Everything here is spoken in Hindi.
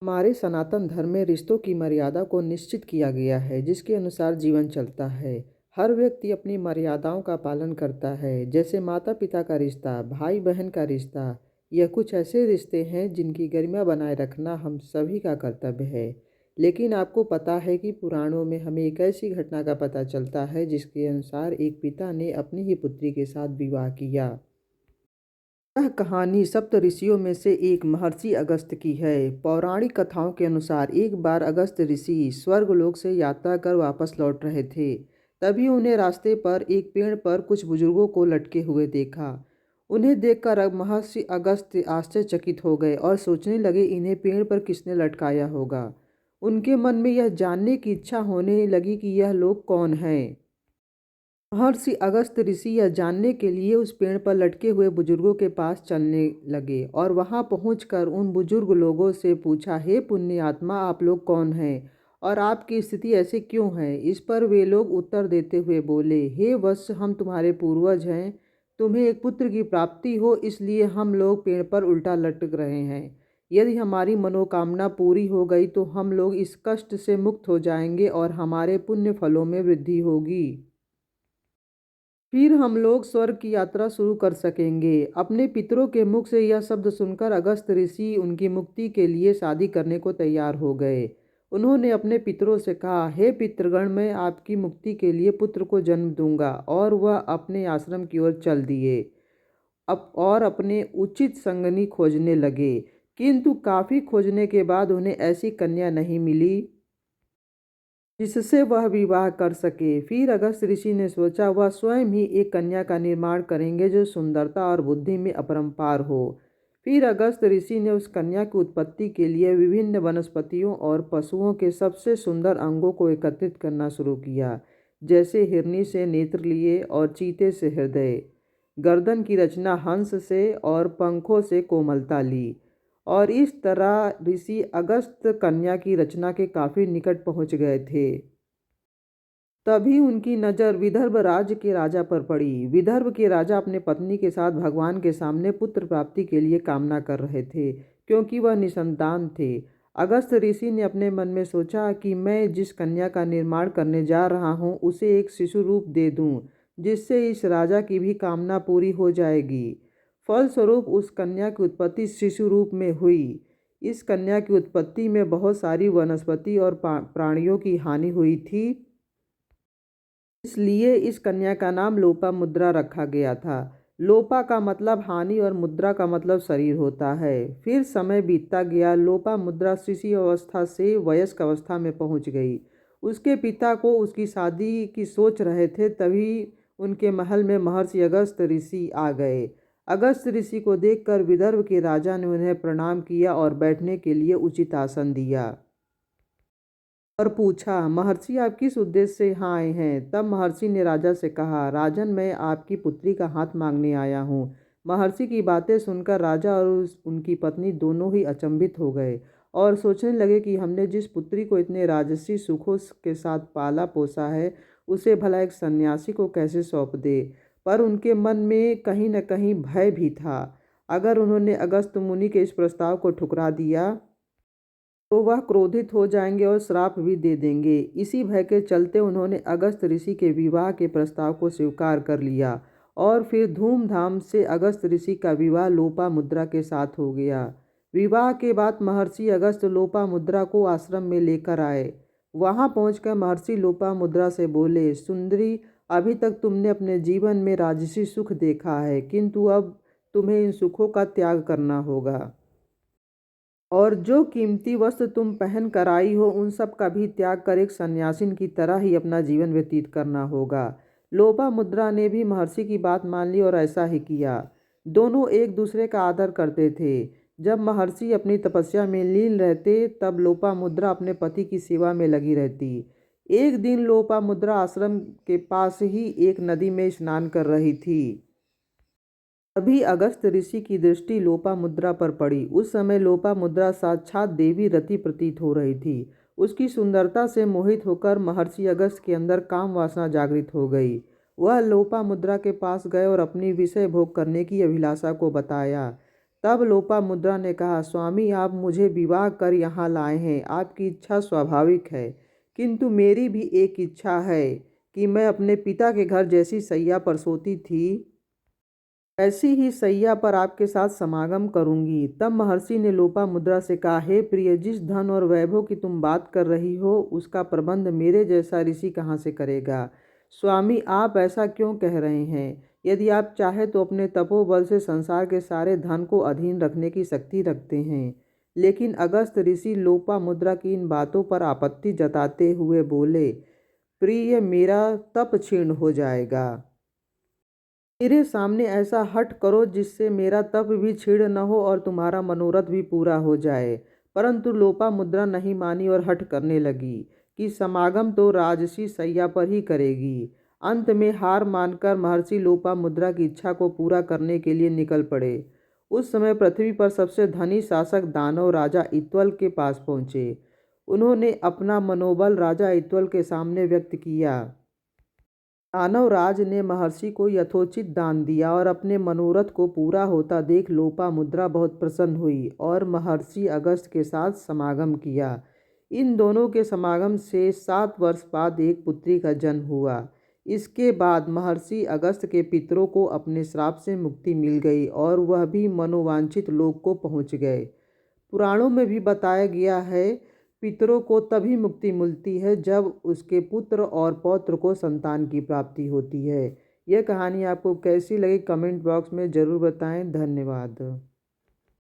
हमारे सनातन धर्म में रिश्तों की मर्यादा को निश्चित किया गया है, जिसके अनुसार जीवन चलता है। हर व्यक्ति अपनी मर्यादाओं का पालन करता है, जैसे माता पिता का रिश्ता, भाई बहन का रिश्ता। यह कुछ ऐसे रिश्ते हैं जिनकी गरिमा बनाए रखना हम सभी का कर्तव्य है। लेकिन आपको पता है कि पुराणों में हमें एक ऐसी घटना का पता चलता है जिसके अनुसार एक पिता ने अपनी ही पुत्री के साथ विवाह किया। यह कहानी सप्त ऋषियों में से एक महर्षि अगस्त्य की है। पौराणिक कथाओं के अनुसार एक बार अगस्त्य ऋषि स्वर्गलोक से यात्रा कर वापस लौट रहे थे। तभी उन्हें रास्ते पर एक पेड़ पर कुछ बुजुर्गों को लटके हुए देखा। उन्हें देखकर अब महर्षि अगस्त्य आश्चर्यचकित हो गए और सोचने लगे इन्हें पेड़ पर किसने लटकाया होगा। उनके मन में यह जानने की इच्छा होने लगी कि यह लोग कौन हैं। महर्षि अगस्त्य ऋषि यह जानने के लिए उस पेड़ पर लटके हुए बुजुर्गों के पास चलने लगे और वहां पहुंचकर उन बुजुर्ग लोगों से पूछा, हे पुण्य आत्मा, आप लोग कौन हैं और आपकी स्थिति ऐसी क्यों है। इस पर वे लोग उत्तर देते हुए बोले, हे वत्स, हम तुम्हारे पूर्वज हैं। तुम्हें एक पुत्र की प्राप्ति हो, इसलिए हम लोग पेड़ पर उल्टा लटक रहे हैं। यदि हमारी मनोकामना पूरी हो गई तो हम लोग इस कष्ट से मुक्त हो जाएंगे और हमारे पुण्य फलों में वृद्धि होगी। फिर हम लोग स्वर्ग की यात्रा शुरू कर सकेंगे। अपने पितरों के मुख से यह शब्द सुनकर अगस्त ऋषि उनकी मुक्ति के लिए शादी करने को तैयार हो गए। उन्होंने अपने पितरों से कहा, हे पितृगण, मैं आपकी मुक्ति के लिए पुत्र को जन्म दूंगा। और वह अपने आश्रम की ओर चल दिए अब और अपने उचित संगनी खोजने लगे। किंतु काफ़ी खोजने के बाद उन्हें ऐसी कन्या नहीं मिली जिससे वह विवाह कर सके। फिर अगस्त ऋषि ने सोचा वह स्वयं ही एक कन्या का निर्माण करेंगे जो सुंदरता और बुद्धि में अपरंपार हो। फिर अगस्त ऋषि ने उस कन्या की उत्पत्ति के लिए विभिन्न वनस्पतियों और पशुओं के सबसे सुंदर अंगों को एकत्रित करना शुरू किया, जैसे हिरनी से नेत्र लिए और चीते से हृदय, गर्दन की रचना हंस से और पंखों से कोमलता ली। और इस तरह ऋषि अगस्त कन्या की रचना के काफ़ी निकट पहुंच गए थे। तभी उनकी नज़र विदर्भ राज्य के राजा पर पड़ी। विदर्भ के राजा अपने पत्नी के साथ भगवान के सामने पुत्र प्राप्ति के लिए कामना कर रहे थे, क्योंकि वह निसंतान थे। अगस्त ऋषि ने अपने मन में सोचा कि मैं जिस कन्या का निर्माण करने जा रहा हूँ उसे एक शिशु रूप दे दूँ, जिससे इस राजा की भी कामना पूरी हो जाएगी। फलस्वरूप उस कन्या की उत्पत्ति शिशु रूप में हुई। इस कन्या की उत्पत्ति में बहुत सारी वनस्पति और प्राणियों की हानि हुई थी, इसलिए इस कन्या का नाम लोपामुद्रा रखा गया था। लोपा का मतलब हानि और मुद्रा का मतलब शरीर होता है। फिर समय बीतता गया। लोपामुद्रा शिशु अवस्था से वयस्क अवस्था में पहुंच गई। उसके पिता को उसकी शादी की सोच रहे थे, तभी उनके महल में महर्षि अगस्त ऋषि आ गए। अगस्त ऋषि को देखकर विदर्भ के राजा ने उन्हें प्रणाम किया और बैठने के लिए उचित आसन दिया और पूछा, महर्षि आप किस उद्देश्य से यहाँ आए हैं। तब महर्षि ने राजा से कहा, राजन, मैं आपकी पुत्री का हाथ मांगने आया हूँ। महर्षि की बातें सुनकर राजा और उनकी पत्नी दोनों ही अचंभित हो गए और सोचने लगे कि हमने जिस पुत्री को इतने राजसी सुखों के साथ पाला पोसा है उसे भला एक सन्यासी को कैसे सौंप दे। पर उनके मन में कहीं न कहीं भय भी था। अगर उन्होंने अगस्त मुनि के इस प्रस्ताव को ठुकरा दिया तो वह क्रोधित हो जाएंगे और श्राप भी दे देंगे। इसी भय के चलते उन्होंने अगस्त ऋषि के विवाह के प्रस्ताव को स्वीकार कर लिया और फिर धूमधाम से अगस्त ऋषि का विवाह लोपामुद्रा के साथ हो गया। विवाह के बाद महर्षि अगस्त लोपामुद्रा को आश्रम में लेकर आए। वहां पहुंचकर महर्षि लोपामुद्रा से बोले, सुंदरी, अभी तक तुमने अपने जीवन में राजसी सुख देखा है, किंतु अब तुम्हें इन सुखों का त्याग करना होगा और जो कीमती वस्त्र तुम पहन कर आई हो उन सब का भी त्याग कर एक सन्यासिन की तरह ही अपना जीवन व्यतीत करना होगा। लोपामुद्रा ने भी महर्षि की बात मान ली और ऐसा ही किया। दोनों एक दूसरे का आदर करते थे। जब महर्षि अपनी तपस्या में लीन रहते तब लोपामुद्रा अपने पति की सेवा में लगी रहती। एक दिन लोपामुद्रा आश्रम के पास ही एक नदी में स्नान कर रही थी। तभी अगस्त ऋषि की दृष्टि लोपामुद्रा पर पड़ी। उस समय लोपामुद्रा साक्षात देवी रति प्रतीत हो रही थी। उसकी सुंदरता से मोहित होकर महर्षि अगस्त के अंदर काम वासना जागृत हो गई। वह लोपामुद्रा के पास गए और अपनी विषय भोग करने की अभिलाषा को बताया। तब लोपामुद्रा ने कहा, स्वामी आप मुझे विवाह कर यहाँ लाए हैं, आपकी इच्छा स्वाभाविक है, किंतु मेरी भी एक इच्छा है कि मैं अपने पिता के घर जैसी सैया पर सोती थी ऐसी ही सैया पर आपके साथ समागम करूंगी। तब महर्षि ने लोपामुद्रा से कहा, हे प्रिय, जिस धन और वैभव की तुम बात कर रही हो उसका प्रबंध मेरे जैसा ऋषि कहाँ से करेगा। स्वामी आप ऐसा क्यों कह रहे हैं? यदि आप चाहे तो अपने तपोबल से संसार के सारे धन को अधीन रखने की शक्ति रखते हैं। लेकिन अगस्त ऋषि लोपामुद्रा की इन बातों पर आपत्ति जताते हुए बोले, प्रिय, मेरा तप क्षीण हो जाएगा। मेरे सामने ऐसा हठ करो जिससे मेरा तप भी क्षीण न हो और तुम्हारा मनोरथ भी पूरा हो जाए। परंतु लोपामुद्रा नहीं मानी और हठ करने लगी कि समागम तो राजसी सैया पर ही करेगी। अंत में हार मानकर महर्षि लोपामुद्रा की इच्छा को पूरा करने के लिए निकल पड़े। उस समय पृथ्वी पर सबसे धनी शासक दानव राजा इत्वल के पास पहुँचे। उन्होंने अपना मनोबल राजा इत्वल के सामने व्यक्त किया। दानवराज ने महर्षि को यथोचित दान दिया और अपने मनोरथ को पूरा होता देख लोपामुद्रा बहुत प्रसन्न हुई और महर्षि अगस्त के साथ समागम किया। इन दोनों के समागम से 7 वर्ष बाद एक पुत्री का जन्म हुआ। इसके बाद महर्षि अगस्त के पितरों को अपने श्राप से मुक्ति मिल गई और वह भी मनोवांछित लोक को पहुँच गए। पुराणों में भी बताया गया है, पितरों को तभी मुक्ति मिलती है जब उसके पुत्र और पौत्र को संतान की प्राप्ति होती है। यह कहानी आपको कैसी लगी कमेंट बॉक्स में ज़रूर बताएं। धन्यवाद।